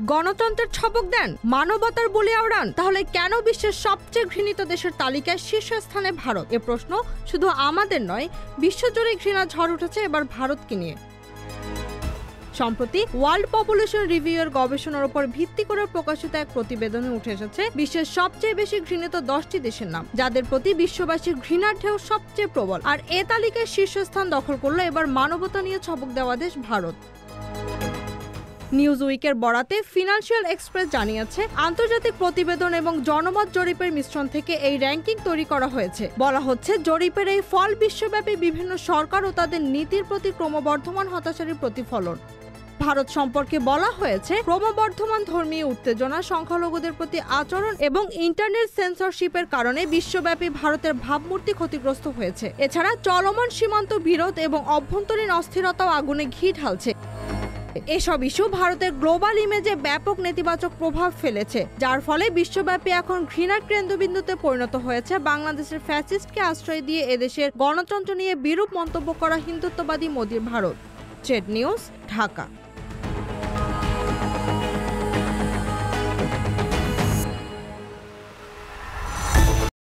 গণতন্ত্রের ছবক দেন, মানবতার বলি আওড়ান, তাহলে কেন বিশ্বের সবচেয়ে ঘৃণিত দেশের তালিকায় শীর্ষস্থানে ভারত? এ প্রশ্ন শুধু আমাদের নয়, বিশ্বজুড়ে ঘৃণা ঝড় উঠেছে এবার ভারতকে নিয়ে। সম্প্রতি ওয়ার্ল্ড পপুলেশন রিভিউ এর গবেষণার উপর ভিত্তি করে প্রকাশিত এক প্রতিবেদনে উঠে এসেছে বিশ্বের সবচেয়ে বেশি ঘৃণিত 10টি দেশের নাম, যাদের প্রতি বিশ্ববাসীর ঘৃণার ঢেউ সবচেয়ে প্রবল। আর এ তালিকায় শীর্ষস্থান দখল করলো এবার মানবতা নিয়ে ছবক দেওয়া দেশ ভারত। নিউজ উইকের বরাতে ফিনান্সিয়াল এক্সপ্রেস জানিয়েছে, আন্তর্জাতিক প্রতিবেদন এবং জনমত জরিপের মিশ্রণ থেকে এই র্যাঙ্কিং তৈরি করা হয়েছে। বলা হচ্ছে, জরিপের এই ফল বিশ্বব্যাপী বিভিন্ন সরকার ও তাদের নীতির প্রতি ক্রমবর্ধমান হতাশার প্রতিফলন। ভারত সম্পর্কে বলা হয়েছে, ক্রমবর্ধমান ধর্মীয় উত্তেজনা, সংখ্যালঘুদের প্রতি আচরণ এবং ইন্টারনেট সেন্সরশিপের কারণে বিশ্বব্যাপী ভারতের ভাবমূর্তি ক্ষতিগ্রস্ত হয়েছে। এছাড়া চলমান সীমান্ত বিরোধ এবং অভ্যন্তরীণ অস্থিরতাও আগুনে ঘি ঢালছে। এসব ইস্যু ভারতের গ্লোবাল ইমেজে ব্যাপক নেতিবাচক প্রভাব ফেলেছে, যার ফলে বিশ্বব্যাপী এখন ঘৃণার কেন্দ্রবিন্দুতে পরিণত হয়েছে বাংলাদেশের ফ্যাসিস্টকে আশ্রয় দিয়ে এদেশের গণতন্ত্র নিয়ে বিরূপ মন্তব্য করা হিন্দুত্ববাদী মোদির ভারত। Z news, Dhaka.